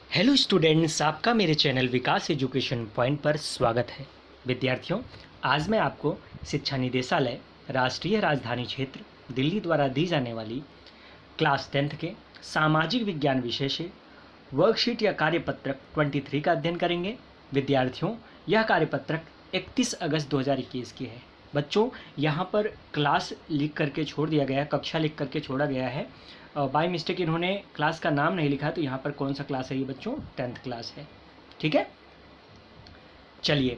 Hello students, आपका मेरे channel विकास education point पर स्वागत है। विद्यार्थियों, आज मैं आपको शिक्षा निदेशालय राष्ट्रीय राजधानी क्षेत्र दिल्ली द्वारा दी जाने वाली क्लास 10th के सामाजिक विज्ञान विषय से वर्कशीट या कार्यपत्रक 23 का अध्ययन करेंगे। विद्यार्थियों, यह कार्यपत्रक 31 अगस्त 2021 की है। बच्चों, यहाँ पर क्लास लिख करके छोड़ दिया गया है, कक्षा लिख करके छोड़ा गया है। बाय मिस्टेक इन्होंने क्लास का नाम नहीं लिखा, तो यहाँ पर कौन सा क्लास है ये बच्चों? 10th क्लास है। ठीक है, चलिए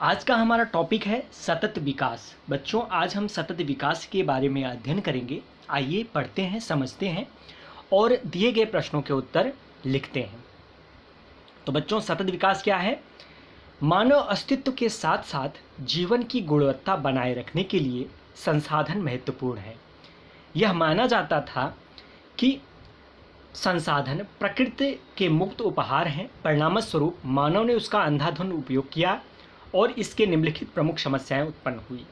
आज का हमारा टॉपिक है सतत विकास। बच्चों, आज हम सतत विकास के बारे में अध्ययन करेंगे। आइए पढ़ते हैं, समझते हैं और दिए गए प्रश्नों के उत्तर लिखते हैं। तो बच्चों, सतत विकास क्या है? मानव अस्तित्व के साथ साथ जीवन की गुणवत्ता बनाए रखने के लिए संसाधन महत्वपूर्ण है। यह माना जाता था कि संसाधन प्रकृति के मुक्त उपहार हैं। परिणामस्वरूप मानव ने उसका अंधाधुंध उपयोग किया और इसके निम्नलिखित प्रमुख समस्याएं उत्पन्न हुई।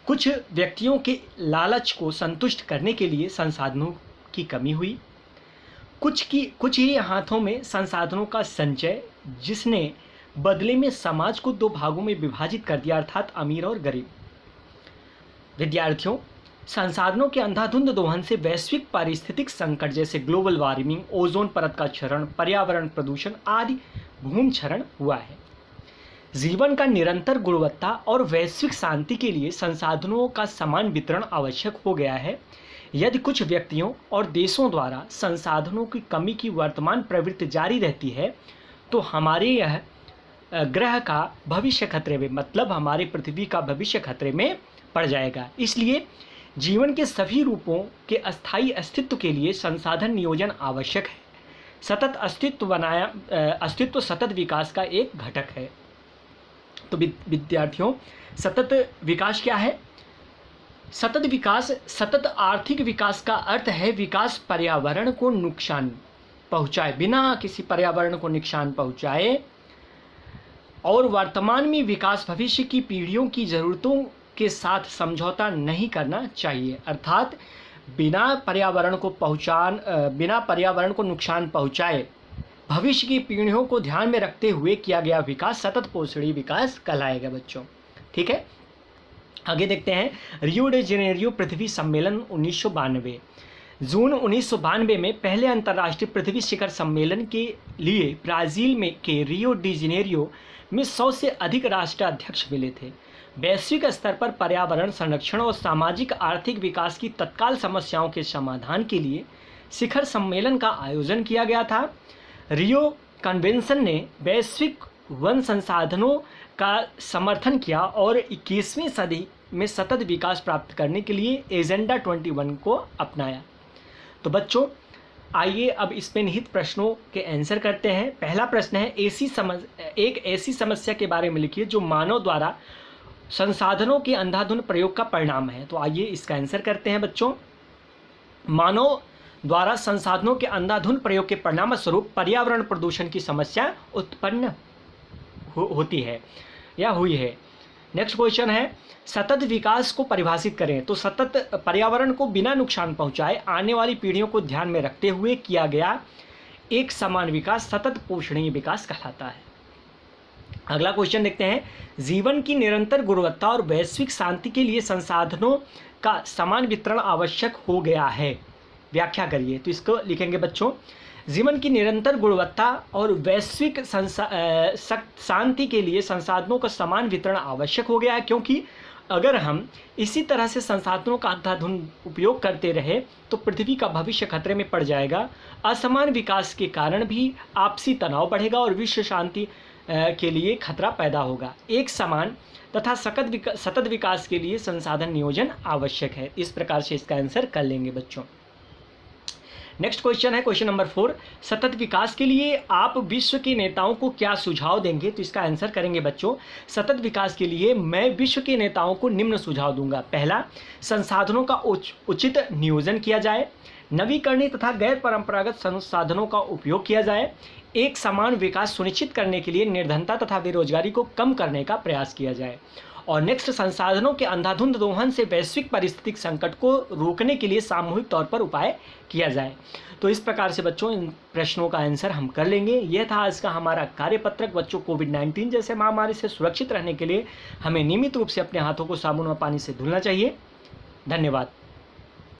कुछ व्यक्तियों के लालच को संतुष्ट करने के लिए संसाधनों की कमी हुई। कुछ ही हाथों में संसाधनों का संचय, जिसने बदले में समाज को दो भागों में विभाजित कर दिया, अर्थात अमीर और गरीब। विद्यार्थियों, संसाधनों के अंधाधुंध दोहन से वैश्विक पारिस्थितिक संकट जैसे ग्लोबल वार्मिंग, ओजोन परत का क्षरण, पर्यावरण प्रदूषण आदि भूमि क्षरण हुआ है। जीवन का निरंतर गुणवत्ता और वैश्विक शांति के लिए संसाधनों का समान वितरण आवश्यक हो गया है। यदि कुछ व्यक्तियों और देशों द्वारा संसाधनों की कमी की वर्तमान प्रवृत्ति जारी रहती है तो हमारे यह ग्रह का भविष्य खतरे में, मतलब हमारे पृथ्वी का भविष्य खतरे में पड़ जाएगा। इसलिए जीवन के सभी रूपों के अस्थायी अस्तित्व के लिए संसाधन नियोजन आवश्यक है। सतत अस्तित्व सतत विकास का एक घटक है। तो विद्यार्थियों, सतत विकास क्या है? सतत विकास, सतत आर्थिक विकास का अर्थ है विकास पर्यावरण को नुकसान पहुंचाए, बिना किसी पर्यावरण को नुकसान पहुंचाए, और वर्तमान में विकास भविष्य की पीढ़ियों की जरूरतों के साथ समझौता नहीं करना चाहिए। अर्थात बिना पर्यावरण को नुकसान पहुंचाए भविष्य की पीढ़ियों को ध्यान में रखते हुए किया गया विकास सतत पोषणीय विकास कहलाएगा बच्चों। ठीक है, आगे देखते हैं। रियो डे जेनेरियो पृथ्वी सम्मेलन 1992। जून 1992 में पहले अंतर्राष्ट्रीय पृथ्वी शिखर सम्मेलन के लिए ब्राजील में के रियो डी जेनेरियो में 100 से अधिक राष्ट्राध्यक्ष मिले थे। वैश्विक स्तर पर पर्यावरण संरक्षण और सामाजिक आर्थिक विकास की तत्काल समस्याओं के समाधान के लिए शिखर सम्मेलन का आयोजन किया गया था। रियो कन्वेंशन ने वैश्विक वन संसाधनों का समर्थन किया और 21वीं सदी में सतत विकास प्राप्त करने के लिए एजेंडा 21 को अपनाया। तो बच्चों, आइए अब इसमें निहित प्रश्नों के आंसर करते हैं। पहला प्रश्न है, एक ऐसी समस्या के बारे में लिखिए जो मानव द्वारा संसाधनों के अंधाधुंध प्रयोग का परिणाम है। तो आइए इसका आंसर करते हैं बच्चों। मानव द्वारा संसाधनों के अंधाधुंध प्रयोग के परिणाम स्वरूप पर्यावरण प्रदूषण की समस्या उत्पन्न होती है या हुई है। नेक्स्ट क्वेश्चन है, सतत विकास को परिभाषित करें। तो सतत पर्यावरण को बिना नुकसान पहुंचाए आने वाली पीढ़ियों को ध्यान में रखते हुए किया गया एक समान विकास सतत पोषणीय विकास कहलाता है। अगला क्वेश्चन देखते हैं, जीवन की निरंतर गुणवत्ता और वैश्विक शांति के लिए संसाधनों का समान वितरण आवश्यक हो गया है। व्याख्या करिए। तो इसको लिखेंगे बच्चों, जीवन की निरंतर गुणवत्ता और वैश्विक शांति के लिए संसाधनों का समान वितरण आवश्यक हो गया है, क्योंकि अगर हम इसी तरह से संसाधनों का अंधाधुंध उपयोग करते रहे तो पृथ्वी का भविष्य खतरे में पड़ जाएगा। असमान विकास के कारण भी आपसी तनाव बढ़ेगा और विश्व शांति के लिए खतरा पैदा होगा। एक समान तथा सतत विकास के लिए संसाधन नियोजन आवश्यक है। इस प्रकार से इसका आंसर कर लेंगे बच्चों। नेक्स्ट क्वेश्चन है, क्वेश्चन नंबर 4, सतत विकास के लिए आप विश्व के नेताओं को क्या सुझाव देंगे? तो इसका आंसर करेंगे बच्चों, सतत विकास के लिए मैं विश्व के नेताओं को निम्न सुझाव दूंगा। पहला, संसाधनों का उचित नियोजन किया जाए। नवीकरणीय तथा गैर परंपरागत संसाधनों का उपयोग किया जाए। एक समान विकास सुनिश्चित करने के लिए निर्धनता तथा बेरोजगारी को कम करने का प्रयास किया जाए और नेक्स्ट, संसाधनों के अंधाधुंध दोहन से वैश्विक पारिस्थितिक संकट को रोकने के लिए सामूहिक तौर पर उपाय किया जाए। तो इस प्रकार से बच्चों इन प्रश्नों का आंसर हम कर लेंगे। यह था आज का हमारा कार्यपत्रक। बच्चों, कोविड-19 जैसे महामारी से सुरक्षित रहने के लिए हमें नियमित रूप से अपने हाथों को साबुन और पानी से धुलना चाहिए। धन्यवाद।